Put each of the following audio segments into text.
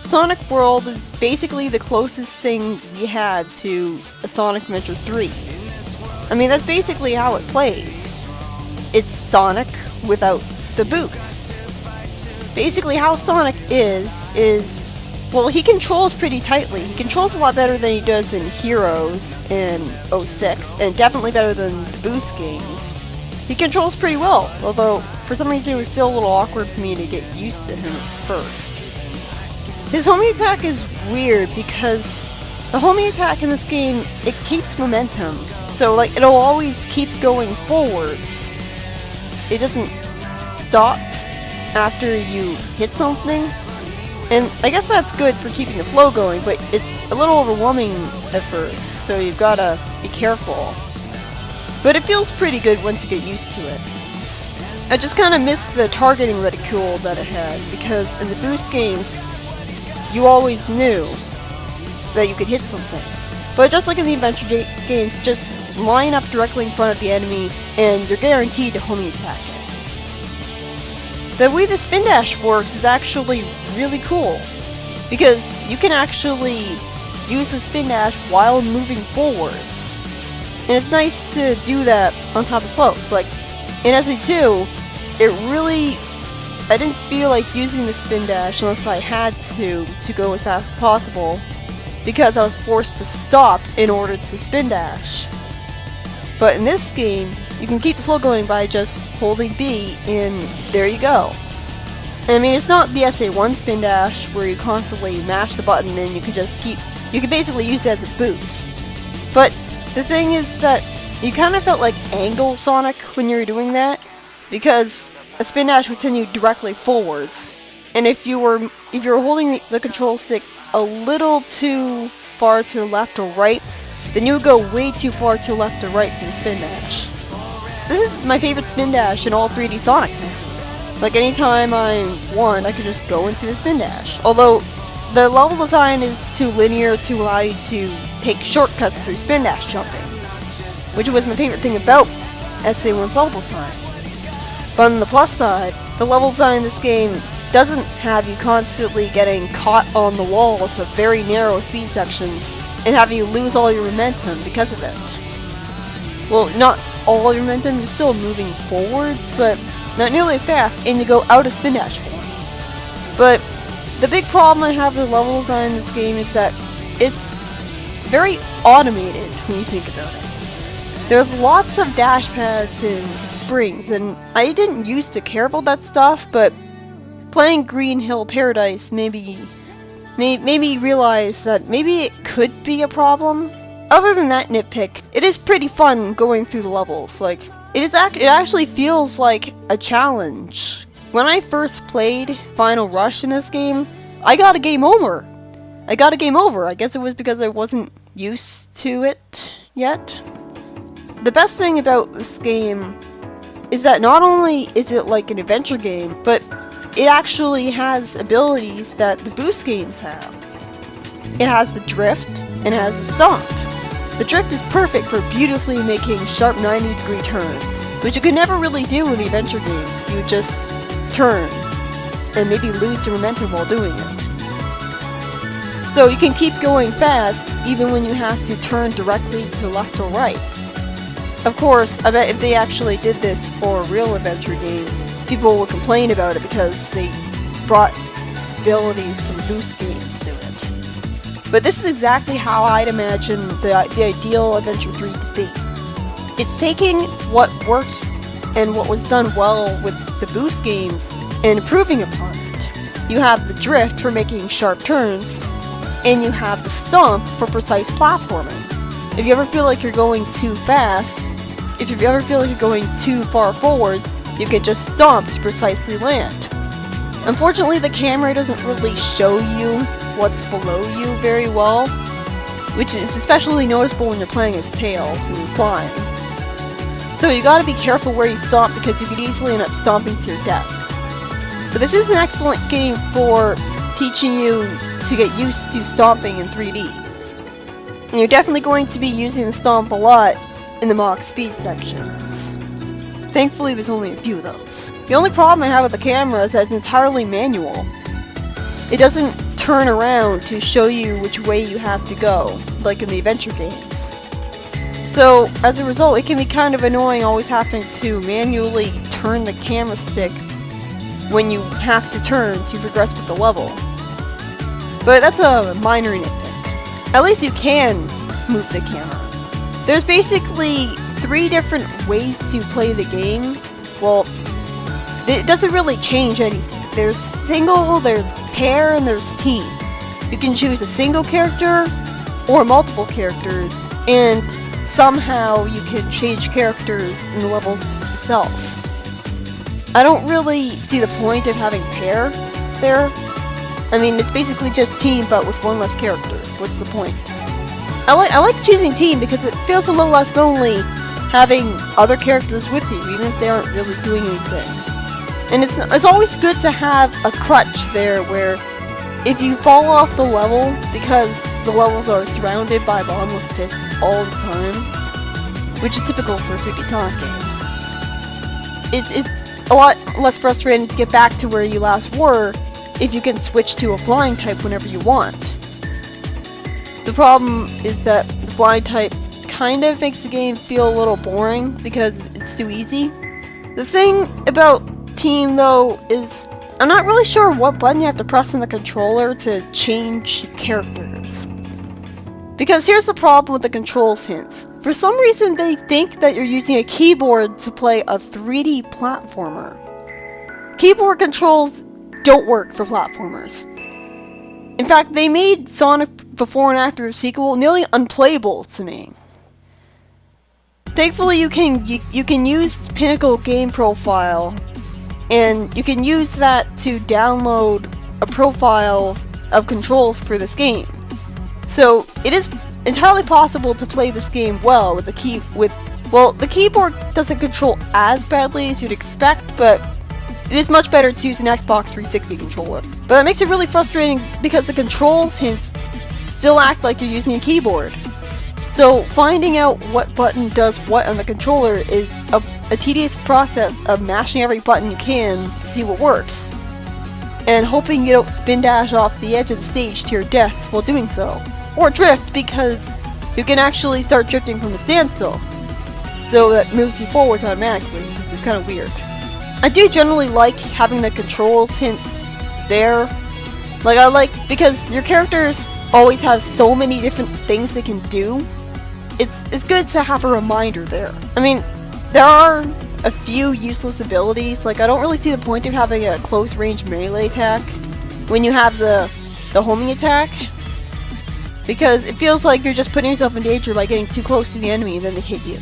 Sonic World is basically the closest thing we had to a Sonic Adventure 3. I mean, that's basically how it plays. It's Sonic without the boost. Basically how Sonic is, well, he controls pretty tightly. He controls a lot better than he does in Heroes in 06, and definitely better than the boost games. He controls pretty well, although for some reason it was still a little awkward for me to get used to him at first. His homing attack is weird because the homing attack in this game, it keeps momentum. So like, it'll always keep going forwards. It doesn't stop after you hit something. And I guess that's good for keeping the flow going, but it's a little overwhelming at first, so you've gotta be careful. But it feels pretty good once you get used to it. I just kinda miss the targeting reticule that it had, because in the boost games, you always knew that you could hit something. But just like in the adventure games, just line up directly in front of the enemy, and you're guaranteed to homing attack it. The way the spin dash works is actually really cool, because you can actually use the spin dash while moving forwards. And it's nice to do that on top of slopes. Like, in SA2, I didn't feel like using the spin dash unless I had to go as fast as possible, because I was forced to stop in order to spin dash. But in this game, you can keep the flow going by just holding B, and there you go. I mean, it's not the SA1 spin dash where you constantly mash the button and you can basically use it as a boost. But the thing is that you kind of felt like angle Sonic when you were doing that, because a spin dash would send you directly forwards, and if you were holding the control stick a little too far to the left or right, then you would go way too far to the left or right from the spin dash. This is my favorite spin dash in all 3D Sonic now. Like, anytime I want, I could just go into a spin dash. Although the level design is too linear to allow you to take shortcuts through spin dash jumping, which was my favorite thing about SA1's level design. But on the plus side, the level design in this game doesn't have you constantly getting caught on the walls of very narrow speed sections and having you lose all your momentum because of it. Well, not all your momentum, you're still moving forwards, but not nearly as fast, and you go out of spin dash form. But the big problem I have with level design in this game is that it's very automated when you think about it. There's lots of dash pads and springs, and I didn't used to care about that stuff, but playing Green Hill Paradise made me realize that maybe it could be a problem. Other than that nitpick, it is pretty fun going through the levels. Like, it actually feels like a challenge. When I first played Final Rush in this game, I got a game over. I guess it was because I wasn't used to it yet. The best thing about this game is that not only is it like an adventure game, but it actually has abilities that the boost games have. It has the drift, and it has the stomp. The drift is perfect for beautifully making sharp 90-degree turns, which you could never really do in the adventure games. You would just turn, and maybe lose your momentum while doing it. So you can keep going fast, even when you have to turn directly to left or right. Of course, I bet if they actually did this for a real adventure game, people would complain about it because they brought abilities from boost games to it. But this is exactly how I'd imagine the ideal Adventure 3 to be. It's taking what worked and what was done well with the boost games and improving upon it. You have the drift for making sharp turns, and you have the stomp for precise platforming. If you ever feel like you're going too fast, if you ever feel like you're going too far forwards, you can just stomp to precisely land. Unfortunately, the camera doesn't really show you what's below you very well, which is especially noticeable when you're playing as Tails and flying. So you gotta be careful where you stomp, because you could easily end up stomping to your death. But this is an excellent game for teaching you to get used to stomping in 3D. And you're definitely going to be using the stomp a lot in the Mach speed sections. Thankfully, there's only a few of those. The only problem I have with the camera is that it's entirely manual. It doesn't turn around to show you which way you have to go, like in the adventure games. So, as a result, it can be kind of annoying always having to manually turn the camera stick when you have to turn to progress with the level. But that's a minor nitpick. At least you can move the camera. There's basically 3 different ways to play the game. Well, it doesn't really change anything. There's single, there's pair, and there's team. You can choose a single character or multiple characters, and somehow you can change characters in the level itself. I don't really see the point of having pair there. I mean, it's basically just team, but with one less character. What's the point? I like choosing team because it feels a little less lonely having other characters with you, even if they aren't really doing anything. And it's always good to have a crutch there where if you fall off the level, because the levels are surrounded by bottomless pits all the time, which is typical for 3D Sonic games, it's a lot less frustrating to get back to where you last were if you can switch to a flying type whenever you want. The problem is that the flying type kind of makes the game feel a little boring because it's too easy. The thing about team though is I'm not really sure what button you have to press in the controller to change characters. Because here's the problem with the controls hints. For some reason they think that you're using a keyboard to play a 3D platformer. Keyboard controls don't work for platformers. In fact, they made Sonic before and after the sequel nearly unplayable to me. Thankfully you can use Pinnacle Game Profile, and you can use that to download a profile of controls for this game. So it is entirely possible to play this game well with the keyboard doesn't control as badly as you'd expect, but it is much better to use an Xbox 360 controller. But that makes it really frustrating because the controls hints still act like you're using a keyboard. So finding out what button does what on the controller is a tedious process of mashing every button you can to see what works, and hoping you don't spin dash off the edge of the stage to your death while doing so. Or drift, because you can actually start drifting from a standstill, so that moves you forwards automatically, which is kind of weird. I do generally like having the controls hints there. Like, I like, because your characters always have so many different things they can do. It's good to have a reminder there. I mean, there are a few useless abilities. Like, I don't really see the point of having a close range melee attack when you have the homing attack, because it feels like you're just putting yourself in danger by getting too close to the enemy and then they hit you.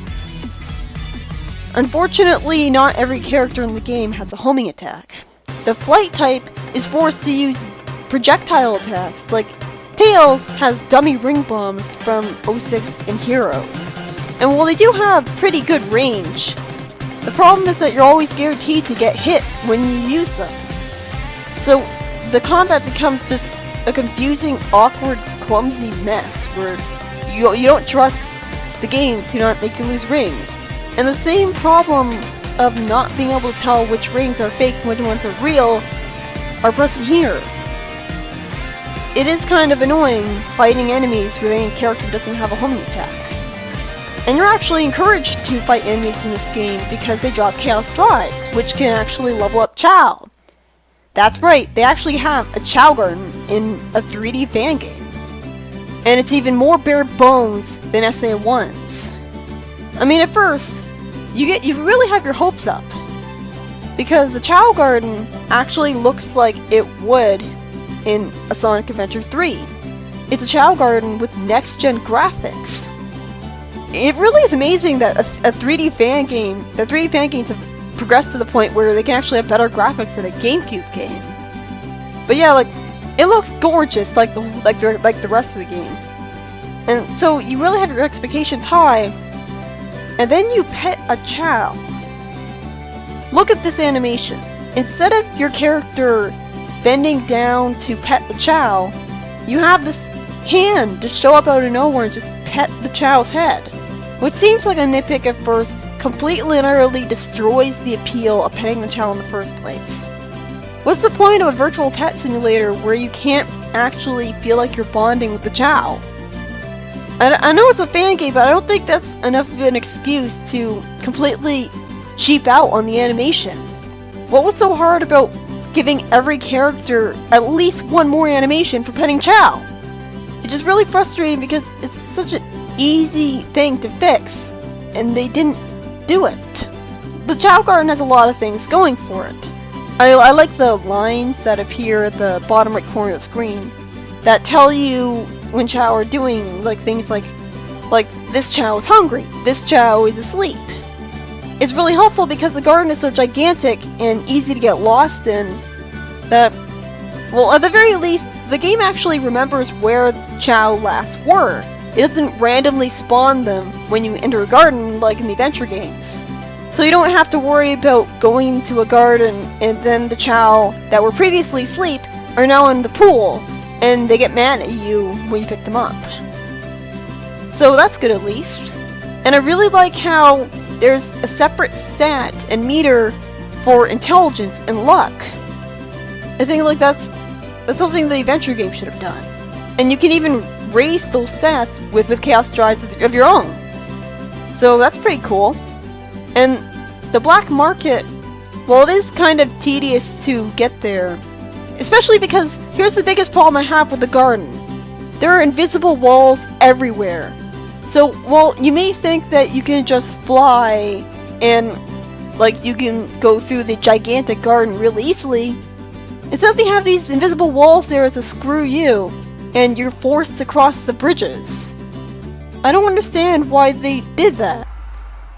Unfortunately, not every character in the game has a homing attack. The flight type is forced to use projectile attacks, like Tails has dummy ring bombs from 06 and Heroes. And while they do have pretty good range, the problem is that you're always guaranteed to get hit when you use them. So the combat becomes just a confusing, awkward, clumsy mess where you don't trust the game to not make you lose rings. And the same problem of not being able to tell which rings are fake and which ones are real are present here. It is kind of annoying fighting enemies with any character doesn't have a homing attack. And you're actually encouraged to fight enemies in this game because they drop Chaos Drives, which can actually level up Chow. That's right, they actually have a Chow Garden in a 3D fan game. And it's even more bare bones than SA1's. I mean, at first, you really have your hopes up, because the Chow Garden actually looks like it would in a Sonic Adventure 3. It's a Chow Garden with next-gen graphics. It really is amazing that a 3D fan game, the 3D fan games have progressed to the point where they can actually have better graphics than a GameCube game. But yeah, like, it looks gorgeous like the rest of the game. And so you really have your expectations high, and then you pet a Chow. Look at this animation. Instead of your character bending down to pet the Chow, you have this hand just show up out of nowhere and just pet the Chow's head. Which seems like a nitpick at first, completely and utterly destroys the appeal of petting the Chow in the first place. What's the point of a virtual pet simulator where you can't actually feel like you're bonding with the Chow. I know it's a fan game, but I don't think that's enough of an excuse to completely cheap out on the animation. What was so hard about giving every character at least one more animation for petting Chow? It's just really frustrating because it's such an easy thing to fix, and they didn't do it. The Chow Garden has a lot of things going for it. I like the lines that appear at the bottom right corner of the screen that tell you when Chow are doing things like this Chow is hungry, this Chow is asleep. It's really helpful because the garden is so gigantic and easy to get lost in that, well, at the very least, the game actually remembers where Chow last were. It doesn't randomly spawn them when you enter a garden like in the adventure games. So you don't have to worry about going to a garden and then the Chow that were previously asleep are now in the pool and they get mad at you when you pick them up. So that's good at least. And I really like how there's a separate stat and meter for intelligence and luck. I think that's something the adventure game should have done. And you can even raise those stats with chaos drives of your own. So that's pretty cool. And the black market, well, it is kind of tedious to get there. Especially because here's the biggest problem I have with the garden. There are invisible walls everywhere. So, well, you may think that you can just fly and, you can go through the gigantic garden really easily. Instead, they have these invisible walls there to screw you, and you're forced to cross the bridges. I don't understand why they did that.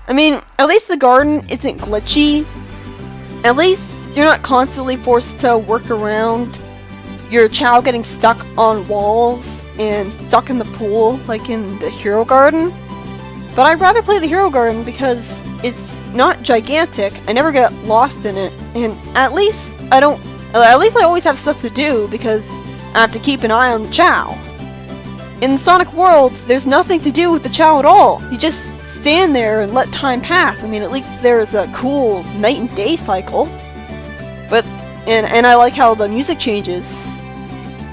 I mean, at least the garden isn't glitchy. At least you're not constantly forced to work around your Chow getting stuck on walls and stuck in the pool like in the Hero Garden. But I'd rather play the Hero Garden because it's not gigantic, I never get lost in it, and at least I always have stuff to do because I have to keep an eye on the Chow. In Sonic World, there's nothing to do with the Chow at all. You just stand there and let time pass. I mean, at least there's a cool night and day cycle. But, and I like how the music changes.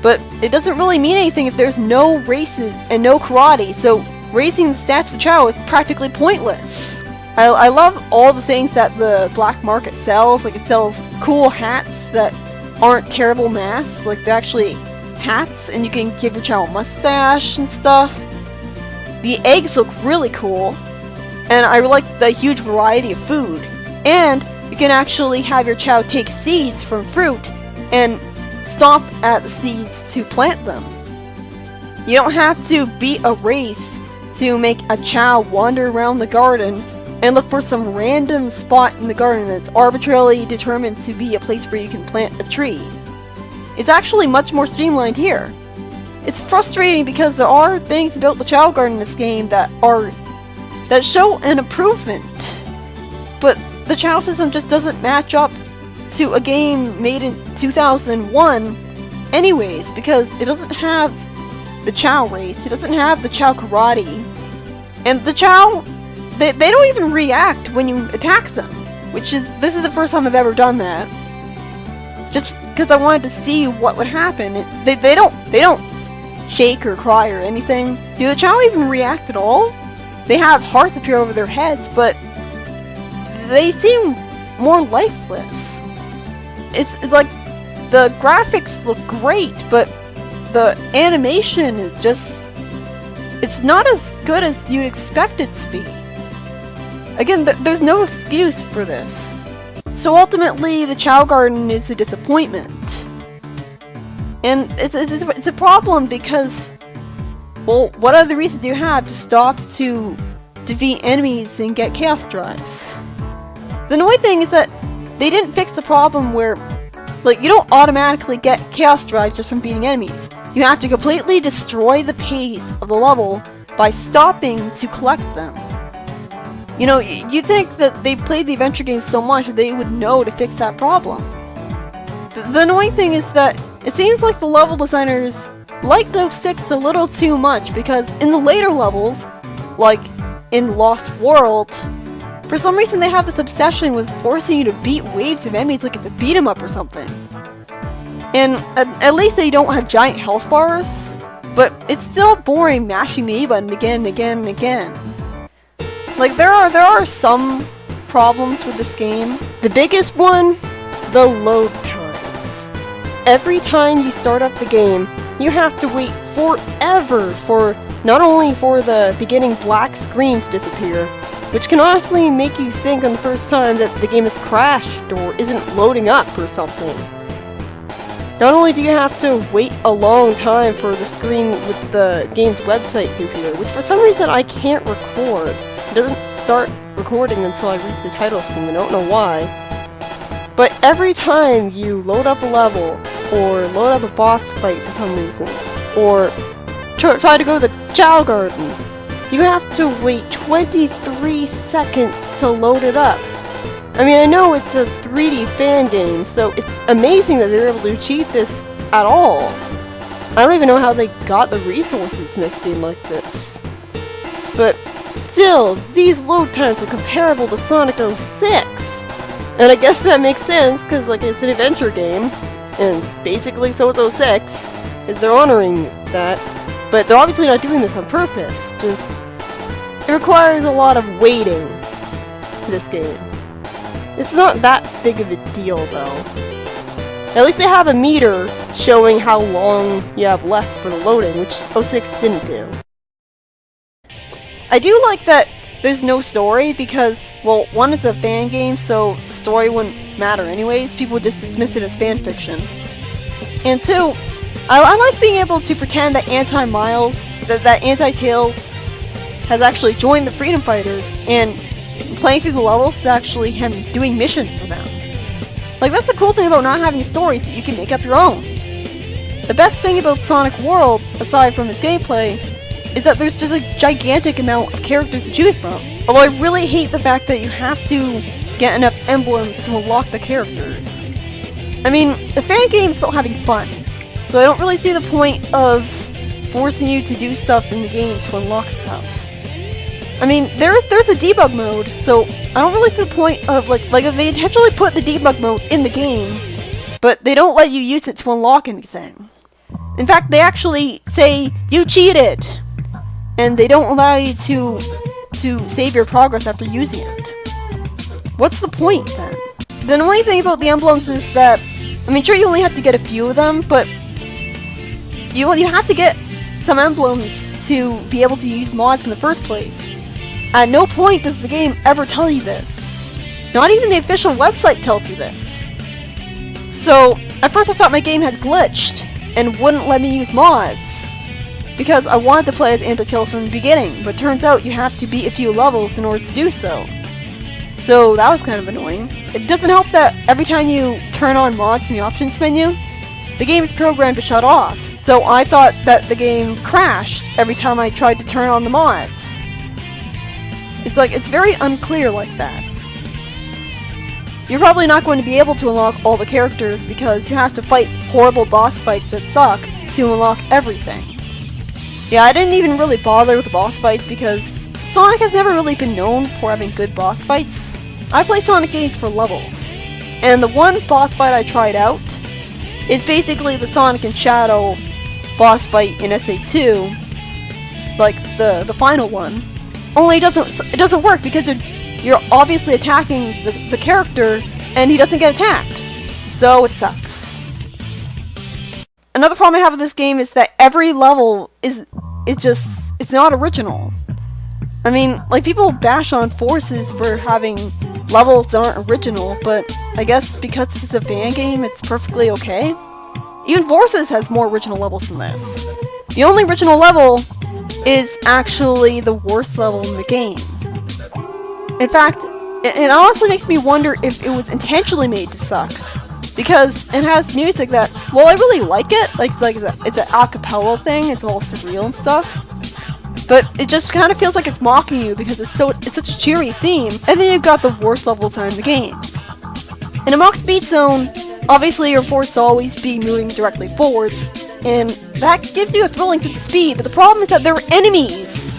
But it doesn't really mean anything if there's no races and no karate, so raising the stats of Chow is practically pointless. I love all the things that the black market sells. It sells cool hats that aren't terrible masks, they're actually hats, and you can give your Chow a mustache and stuff. The eggs look really cool, and I like the huge variety of food. And you can actually have your Chow take seeds from fruit and stomp at the seeds to plant them. You don't have to beat a race to make a Chow wander around the garden and look for some random spot in the garden that's arbitrarily determined to be a place where you can plant a tree. It's actually much more streamlined here. It's frustrating because there are things about the Chow Garden in this game that show an improvement, but the Chow system just doesn't match up to a game made in 2001 anyways, because it doesn't have the Chow race, it doesn't have the Chow karate, and the Chow, they don't even react when you attack them, this is the first time I've ever done that. Just because I wanted to see what would happen. They don't shake or cry or anything. Do the Chow even react at all? They have hearts appear over their heads, but they seem more lifeless. It's like the graphics look great, but the animation is just, it's not as good as you'd expect it to be. Again, there's no excuse for this. So ultimately, the Chow Garden is a disappointment. And it's a problem because, well, what other reason do you have to stop to defeat enemies and get chaos drives? The annoying thing is that they didn't fix the problem where, you don't automatically get chaos drives just from beating enemies. You have to completely destroy the pace of the level by stopping to collect them. You know, you think that they played the adventure game so much that they would know to fix that problem. The annoying thing is that it seems like the level designers like those 6 a little too much, because in the later levels, like in Lost World, for some reason they have this obsession with forcing you to beat waves of enemies like it's a beat 'em up or something. And at least they don't have giant health bars, but it's still boring mashing the E button again and again and again. Like, there are some problems with this game. The biggest one, the load times. Every time you start up the game, you have to wait forever for not only for the beginning black screen to disappear, which can honestly make you think on the first time that the game has crashed or isn't loading up or something. Not only do you have to wait a long time for the screen with the game's website to appear, which for some reason I can't record. It doesn't start recording until I reach the title screen, I don't know why. But every time you load up a level, or load up a boss fight for some reason, or try to go to the Chow Garden, you have to wait 23 seconds to load it up. I mean, I know it's a 3D fan game, so it's amazing that they're able to achieve this at all. I don't even know how they got the resources to make a game like this. But still, these load times are comparable to Sonic 06. And I guess that makes sense, because like it's an adventure game, and basically so is 06, is they're honoring that. But they're obviously not doing this on purpose, just it requires a lot of waiting for this game. It's not that big of a deal though. At least they have a meter showing how long you have left for the loading, which 06 didn't do. I do like that there's no story because, well, one, it's a fan game, so the story wouldn't matter anyways. People would just dismiss it as fan fiction. And two, I like being able to pretend that Anti-Miles, that Anti-Tails has actually joined the Freedom Fighters, and playing through the levels is actually him doing missions for them. Like, that's the cool thing about not having stories, that you can make up your own. The best thing about Sonic World, aside from its gameplay, is that there's just a gigantic amount of characters to choose from. Although I really hate the fact that you have to get enough emblems to unlock the characters. I mean, the fan game's about having fun, so I don't really see the point of forcing you to do stuff in the game to unlock stuff. I mean, there's a debug mode, so I don't really see the point of, like if they intentionally put the debug mode in the game, but they don't let you use it to unlock anything. In fact, they actually say, you cheated! And they don't allow you to save your progress after using it. What's the point, then? The annoying thing about the emblems is that, I mean, sure, you only have to get a few of them, but you have to get some emblems to be able to use mods in the first place. At no point does the game ever tell you this. Not even the official website tells you this. So, at first I thought my game had glitched and wouldn't let me use mods, because I wanted to play as Anti-Tails from the beginning, but turns out you have to beat a few levels in order to do so. So that was kind of annoying. It doesn't help that every time you turn on mods in the options menu, the game is programmed to shut off. So I thought that the game crashed every time I tried to turn on the mods. It's very unclear like that. You're probably not going to be able to unlock all the characters because you have to fight horrible boss fights that suck to unlock everything. Yeah, I didn't even really bother with the boss fights because Sonic has never really been known for having good boss fights. I play Sonic games for levels, and the one boss fight I tried out, it's basically the Sonic and Shadow boss fight in SA2, like the final one. Only it doesn't work because you're obviously attacking the character, and he doesn't get attacked, so it sucks. Another problem I have with this game is that every level it's not original. I mean, like, people bash on Forces for having levels that aren't original, but I guess because this is a fan game, it's perfectly okay. Even Forces has more original levels than this. The only original level is actually the worst level in the game. In fact, it honestly makes me wonder if it was intentionally made to suck. Because it has music that, well, I really like it. It's an a cappella thing. It's all surreal and stuff. But it just kind of feels like it's mocking you because it's such a cheery theme. And then you've got the worst level time in the game. In a mock speed zone, obviously you're forced to always be moving directly forwards, and that gives you a thrilling sense of speed. But the problem is that there are enemies.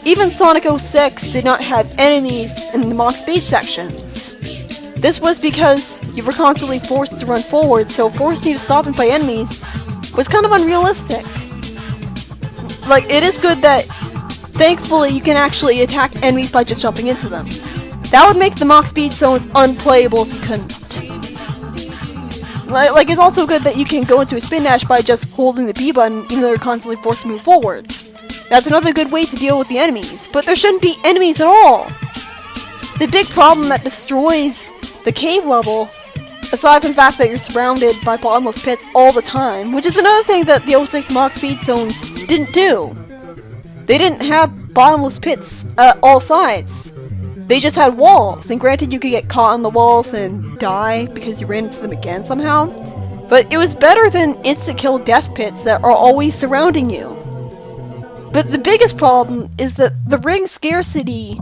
Even Sonic 06 did not have enemies in the mock speed sections. This was because you were constantly forced to run forward, so forcing you to stop and fight enemies was kind of unrealistic. Like, it is good that, thankfully, you can actually attack enemies by just jumping into them. That would make the Mach Speed Zones unplayable if you couldn't. Like, it's also good that you can go into a spin dash by just holding the B button, even though you're constantly forced to move forwards. That's another good way to deal with the enemies, but there shouldn't be enemies at all! The big problem that destroys the cave level, aside from the fact that you're surrounded by bottomless pits all the time, which is another thing that the 06 Mach Speed Zones didn't do. They didn't have bottomless pits at all sides. They just had walls, and granted you could get caught on the walls and die because you ran into them again somehow, but it was better than insta-kill death pits that are always surrounding you. But the biggest problem is that the ring scarcity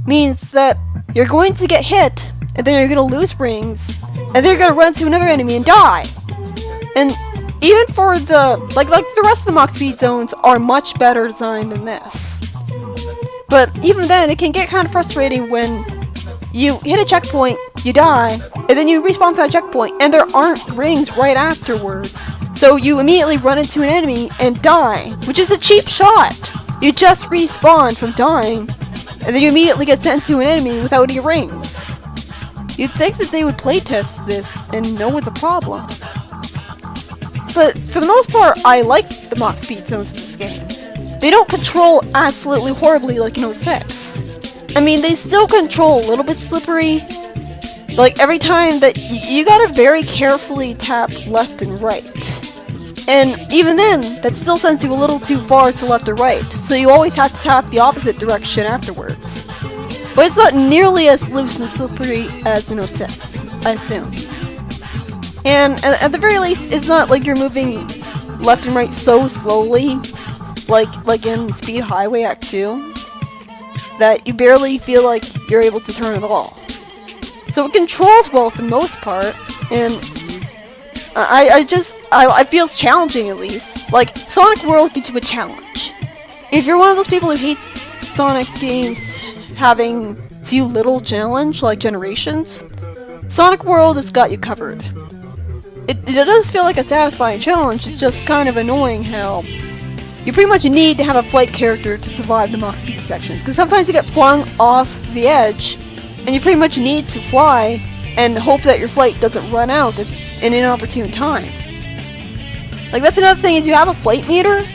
means that you're going to get hit, and then you're going to lose rings, and then you're going to run to another enemy and die. And even for the, like the rest of the Mach Speed Zones are much better designed than this. But even then, it can get kind of frustrating when you hit a checkpoint, you die, and then you respawn to that checkpoint, and there aren't rings right afterwards. So you immediately run into an enemy and die, which is a cheap shot. You just respawn from dying, and then you immediately get sent to an enemy without any rings. You'd think that they would playtest this and know it's a problem. But for the most part, I like the Mach Speed Zones in this game. They don't control absolutely horribly like in 06. I mean, they still control a little bit slippery. Like, every time that you gotta very carefully tap left and right. And even then, that still sends you a little too far to left or right, so you always have to tap the opposite direction afterwards. But it's not nearly as loose and slippery as in 06, I assume. And at the very least, it's not like you're moving left and right so slowly, like in Speed Highway Act 2, that you barely feel like you're able to turn at all. So it controls well for the most part, and I feel it's challenging at least. Like, Sonic World gives you a challenge. If you're one of those people who hates Sonic games having too little challenge, like Generations, Sonic World has got you covered. It does feel like a satisfying challenge, it's just kind of annoying how you pretty much need to have a flight character to survive the Mach Speed sections, because sometimes you get flung off the edge, and you pretty much need to fly and hope that your flight doesn't run out in an inopportune time. Like, that's another thing, is you have a flight meter,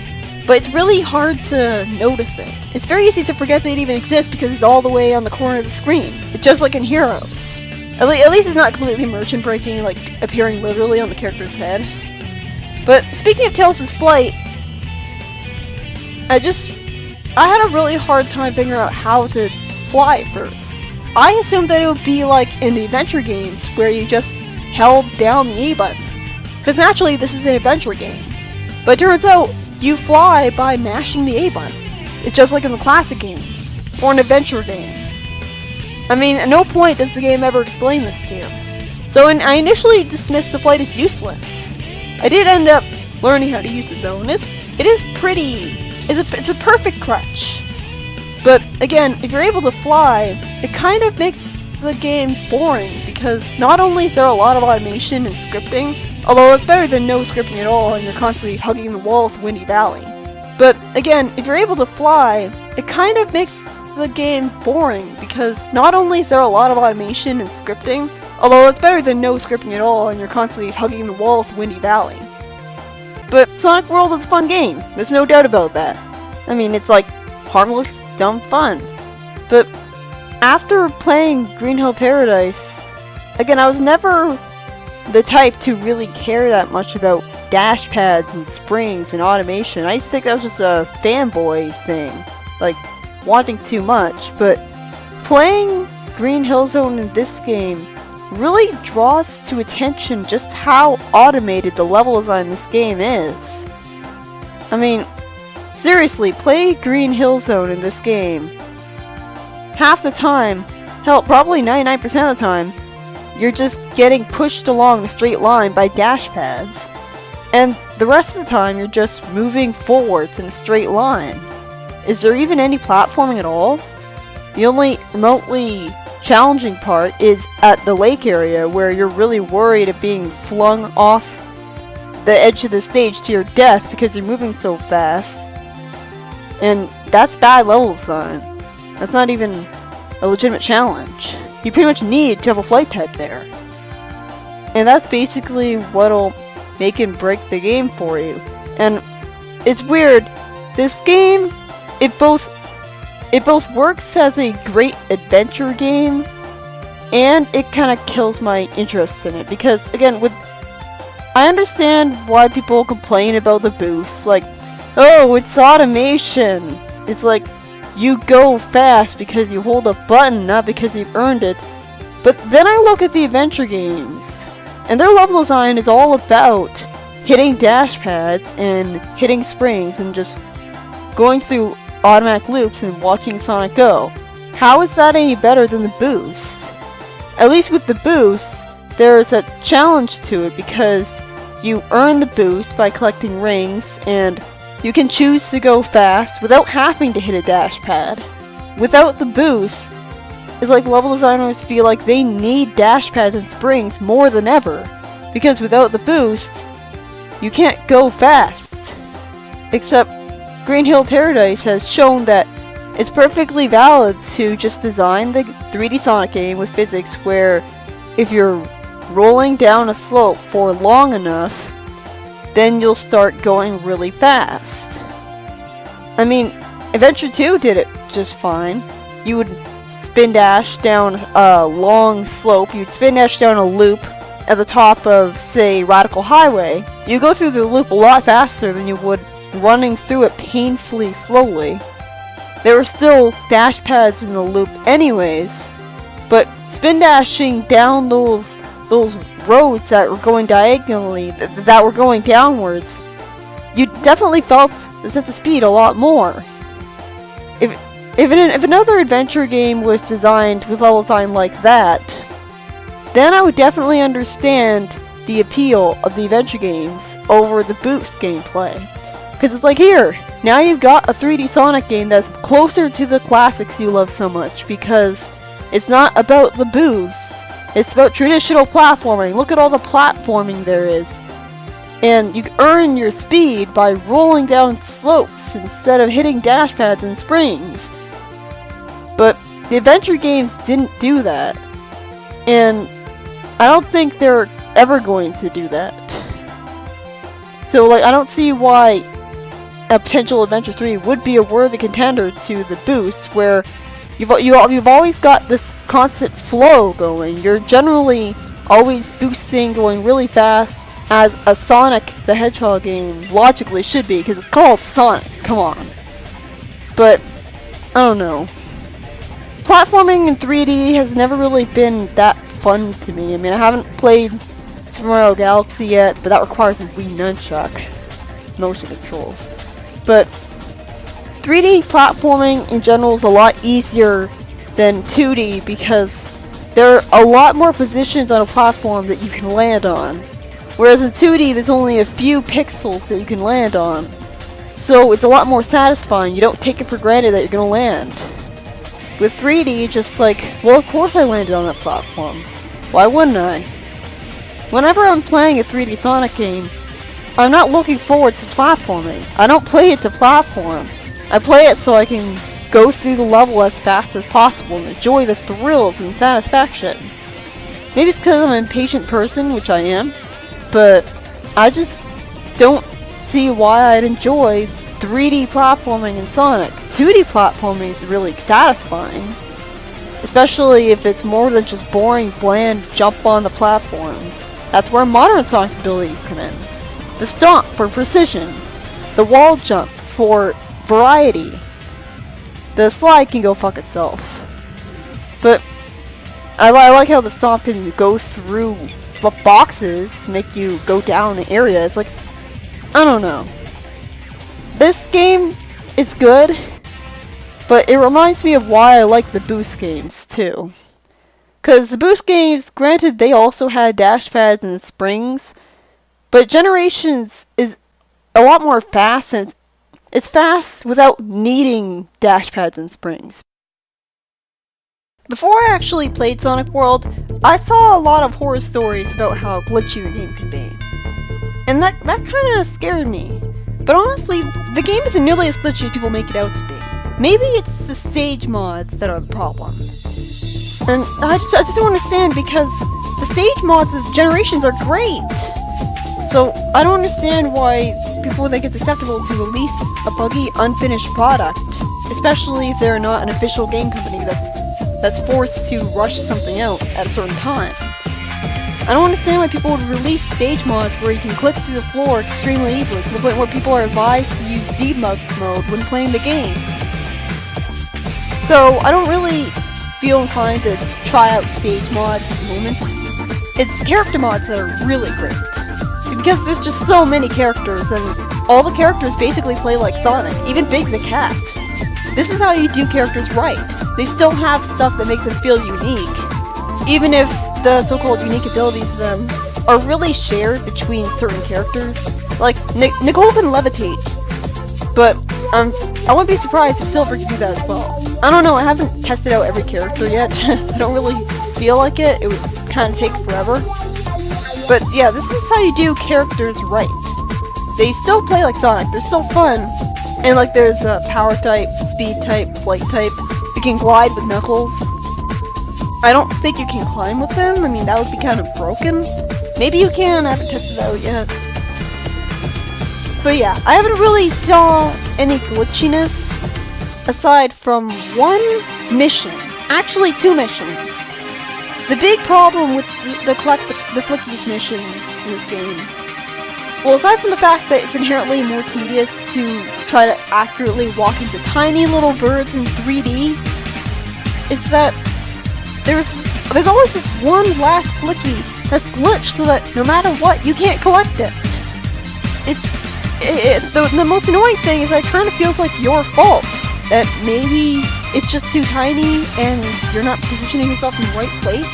but it's really hard to notice it. It's very easy to forget that it even exists because it's all the way on the corner of the screen. It's just like in Heroes. At least it's not completely immersion breaking, like appearing literally on the character's head. But speaking of Tails' flight, I had a really hard time figuring out how to fly at first. I assumed that it would be like in the adventure games where you just held down the A button. Because naturally this is an adventure game. But it turns out you fly by mashing the A button. It's just like in the classic games, or an adventure game. I mean, at no point does the game ever explain this to you. So I initially dismissed the flight as useless. I did end up learning how to use it though, and it's a perfect crutch. But again, if you're able to fly, it kind of makes the game boring, because not only is there a lot of automation and scripting, although it's better than no scripting at all and you're constantly hugging the walls of Windy Valley. But again, if you're able to fly, it kind of makes the game boring, because not only is there a lot of automation and scripting, although it's better than no scripting at all and you're constantly hugging the walls of Windy Valley. But Sonic World is a fun game, there's no doubt about that. I mean, it's like harmless, dumb fun. But after playing Green Hill Paradise, again, I was never the type to really care that much about dash pads and springs and automation. I used to think that was just a fanboy thing, like wanting too much. But playing Green Hill Zone in this game really draws to attention just how automated the level design in this game is. I mean, seriously, play Green Hill Zone in this game. Half the time, hell, probably 99% of the time, you're just getting pushed along a straight line by dash pads. And the rest of the time, you're just moving forwards in a straight line. Is there even any platforming at all? The only remotely challenging part is at the lake area where you're really worried of being flung off the edge of the stage to your death because you're moving so fast. And that's bad level design. That's not even a legitimate challenge. You pretty much need to have a flight type there. And that's basically what'll make and break the game for you. And it's weird. This game, it both works as a great adventure game, and it kind of kills my interest in it. Because, again, I understand why people complain about the boost. Like, oh, it's automation. It's like, you go fast because you hold a button, not because you've earned it. But then I look at the adventure games, and their level design is all about hitting dash pads and hitting springs and just going through automatic loops and watching Sonic go. How is that any better than the boost? At least with the boost, there's a challenge to it because you earn the boost by collecting rings, and you can choose to go fast without having to hit a dash pad. Without the boost, it's like level designers feel like they need dash pads and springs more than ever, because without the boost, you can't go fast. Except Green Hill Paradise has shown that it's perfectly valid to just design the 3D Sonic game with physics where if you're rolling down a slope for long enough, then you'll start going really fast. I mean, Adventure 2 did it just fine. You would spin dash down a long slope, you'd spin dash down a loop at the top of, say, Radical Highway. You go through the loop a lot faster than you would running through it painfully slowly. There were still dash pads in the loop anyways, but spin dashing down those roads that were going diagonally, that were going downwards, you definitely felt the sense of speed a lot more. If another adventure game was designed with level design like that, then I would definitely understand the appeal of the adventure games over the boost gameplay. Because it's like, here, now you've got a 3D Sonic game that's closer to the classics you love so much, because it's not about the boost, it's about traditional platforming. Look at all the platforming there is. And you earn your speed by rolling down slopes instead of hitting dash pads and springs. But the adventure games didn't do that. And I don't think they're ever going to do that. So, like, I don't see why a potential Adventure 3 would be a worthy contender to the boost, where you've always got this constant flow going. You're generally always boosting, going really fast, as a Sonic the Hedgehog game logically should be, because it's called Sonic, come on. But, I don't know. Platforming in 3D has never really been that fun to me. I mean, I haven't played Super Mario Galaxy yet, but that requires a Wii Nunchuck motion controls. But 3D platforming in general is a lot easier than 2D because there are a lot more positions on a platform that you can land on. Whereas in 2D, there's only a few pixels that you can land on. So it's a lot more satisfying. You don't take it for granted that you're going to land. With 3D, just like, well, of course I landed on that platform. Why wouldn't I? Whenever I'm playing a 3D Sonic game, I'm not looking forward to platforming. I don't play it to platform. I play it so I can go through the level as fast as possible and enjoy the thrills and satisfaction. Maybe it's because I'm an impatient person, which I am, but I just don't see why I'd enjoy 3D platforming in Sonic. 2D platforming is really satisfying, especially if it's more than just boring, bland jump on the platforms. That's where modern Sonic's abilities come in. The stomp for precision, the wall jump for variety. The slide can go fuck itself. But I like how the stomp can go through boxes, make you go down an area. It's like, I don't know. This game is good, but it reminds me of why I like the boost games too. Because the boost games, granted, they also had dash pads and springs, but Generations is a lot more fast, and it's fast without needing dash pads and springs. Before I actually played Sonic World, I saw a lot of horror stories about how glitchy the game could be. And that kind of scared me. But honestly, the game isn't nearly as glitchy as people make it out to be. Maybe it's the stage mods that are the problem. And I just don't understand, because the stage mods of Generations are great! So I don't understand why people think it's acceptable to release a buggy, unfinished product, especially if they're not an official game company that's forced to rush something out at a certain time. I don't understand why people would release stage mods where you can clip through the floor extremely easily, to the point where people are advised to use debug mode when playing the game. So I don't really feel inclined to try out stage mods at the moment. It's character mods that are really great. Because there's just so many characters, and all the characters basically play like Sonic, even Big the Cat. This is how you do characters right. They still have stuff that makes them feel unique, even if the so-called unique abilities to them are really shared between certain characters. Like, Nicole can levitate, but I wouldn't be surprised if Silver could do that as well. I don't know, I haven't tested out every character yet. I don't really feel like it. It would kind of take forever. But yeah, this is how you do characters right. They still play like Sonic, they're still fun. And like there's a power type, speed type, flight type. You can glide with Knuckles. I don't think you can climb with them. I mean, that would be kind of broken. Maybe you can, I haven't tested it out yet. But yeah, I haven't really saw any glitchiness aside from one mission. Actually, 2 missions. The big problem with the Flickies missions in this game, well, aside from the fact that it's inherently more tedious to try to accurately walk into tiny little birds in 3D, is that there's always this one last Flicky that's glitched so that no matter what, you can't collect it. The most annoying thing is that it kind of feels like your fault. That maybe it's just too tiny and you're not positioning yourself in the right place.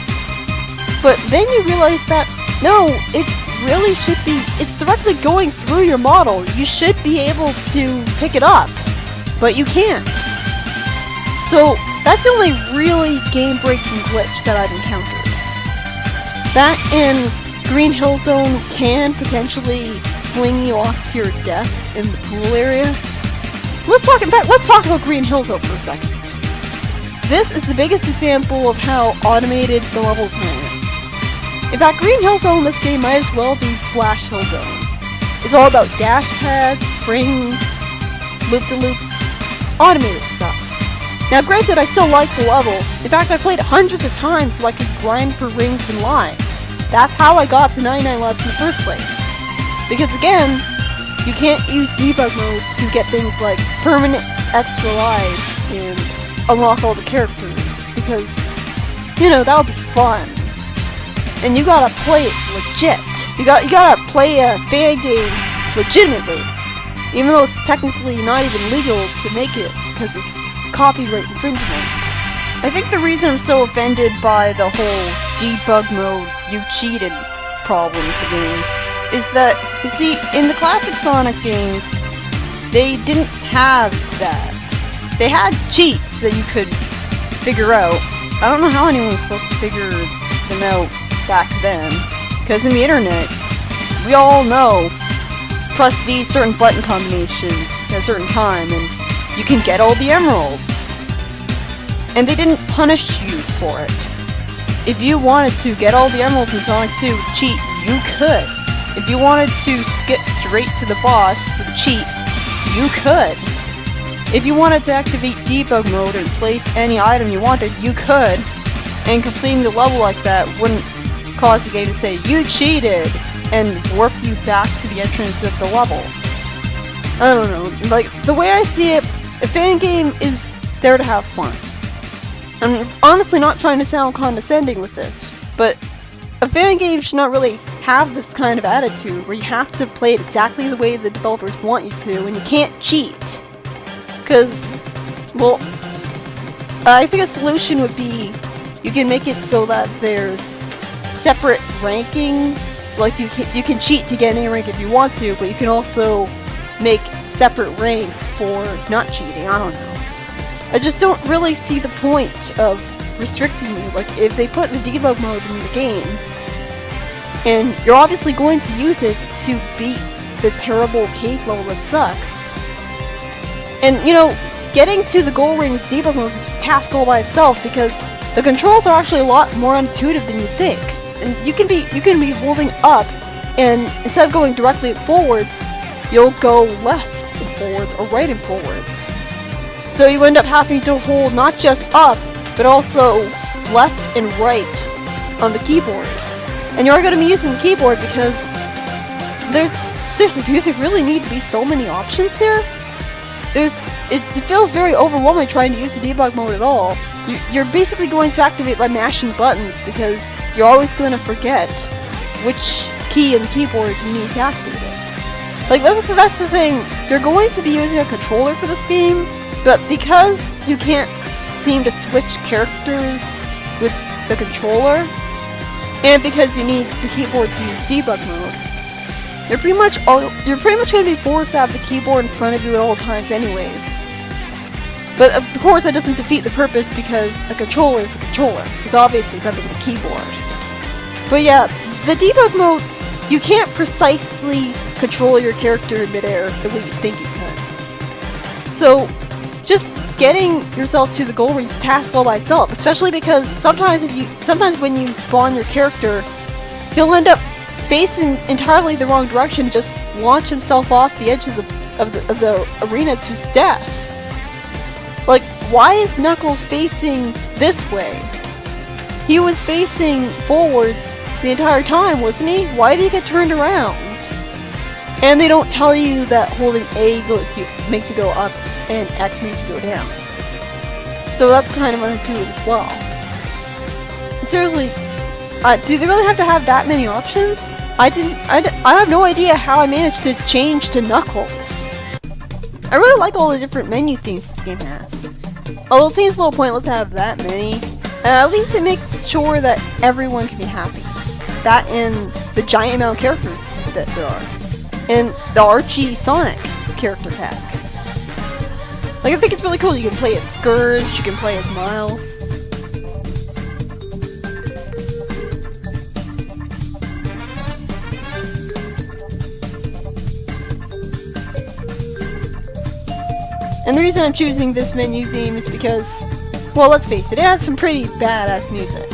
But then you realize that, no, it really should be, it's directly going through your model. You should be able to pick it up, but you can't. So that's the only really game-breaking glitch that I've encountered. That and Green Hill Zone can potentially fling you off to your death in the pool area. Let's talk about Green Hill Zone for a second. This is the biggest example of how automated the level design is. In fact, Green Hill Zone in this game might as well be Splash Hill Zone. It's all about dash pads, springs, loop-de-loops, automated stuff. Now granted, I still like the level. In fact, I played it hundreds of times so I could grind for rings and lives. That's how I got to 99 lives in the first place. Because again, you can't use debug mode to get things like permanent extra lives and unlock all the characters, because, you know, that would be fun. And you gotta play it legit. You gotta play a fan game legitimately, even though it's technically not even legal to make it, because it's copyright infringement. I think the reason I'm so offended by the whole debug mode, you cheated problem with the game, is that, you see, in the classic Sonic games, they didn't have that. They had cheats that you could figure out. I don't know how anyone was supposed to figure them out back then, because in the internet, we all know, press these certain button combinations at a certain time, and you can get all the emeralds. And they didn't punish you for it. If you wanted to get all the emeralds in Sonic 2 with cheat, you could. If you wanted to skip straight to the boss with a cheat, you could. If you wanted to activate debug mode and place any item you wanted, you could. And completing the level like that wouldn't cause the game to say, you cheated, and warp you back to the entrance of the level. I don't know, like, the way I see it, a fan game is there to have fun. I'm honestly not trying to sound condescending with this, but a fan game should not really have this kind of attitude where you have to play it exactly the way the developers want you to, and you can't cheat. Because, well, I think a solution would be you can make it so that there's separate rankings. Like, you can cheat to get any rank if you want to, but you can also make separate ranks for not cheating. I don't know. I just don't really see the point of restricting you. Like, if they put the debug mode in the game, and you're obviously going to use it to beat the terrible cave level that sucks. And, you know, getting to the goal ring with debug mode is a task all by itself, because the controls are actually a lot more intuitive than you think. And you can be holding up, and instead of going directly forwards, you'll go left and forwards or right and forwards. So you end up having to hold not just up, but also left and right on the keyboard. And you're going to be using the keyboard because seriously, do there really need to be so many options here? It feels very overwhelming trying to use the debug mode at all. You're basically going to activate by mashing buttons because you're always going to forget which key in the keyboard you need to activate it. Like, that's the thing. You're going to be using a controller for this game, but because you can't seem to switch characters with the controller, and because you need the keyboard to use debug mode, you're pretty much going to be forced to have the keyboard in front of you at all times anyways. But of course that doesn't defeat the purpose, because a controller is a controller. It's obviously better than a keyboard. But yeah, the debug mode, you can't precisely control your character in midair the way you think you can. So just getting yourself to the goal ring is a task all by itself, especially because sometimes when you spawn your character, he'll end up facing entirely the wrong direction and just launch himself off the edges of the arena to his death. Like, why is Knuckles facing this way? He was facing forwards the entire time, wasn't he? Why did he get turned around? And they don't tell you that holding A makes you go up and X makes you go down. So that's kind of unintuitive as well. And seriously, do they really have to have that many options? I have no idea how I managed to change to Knuckles. I really like all the different menu themes this game has. Although it seems a little pointless to have that many, at least it makes sure that everyone can be happy. That and the giant amount of characters that there are. And the Archie Sonic character pack. Like, I think it's really cool. You can play as Scourge, you can play as Miles. And the reason I'm choosing this menu theme is because, well, let's face it, it has some pretty badass music.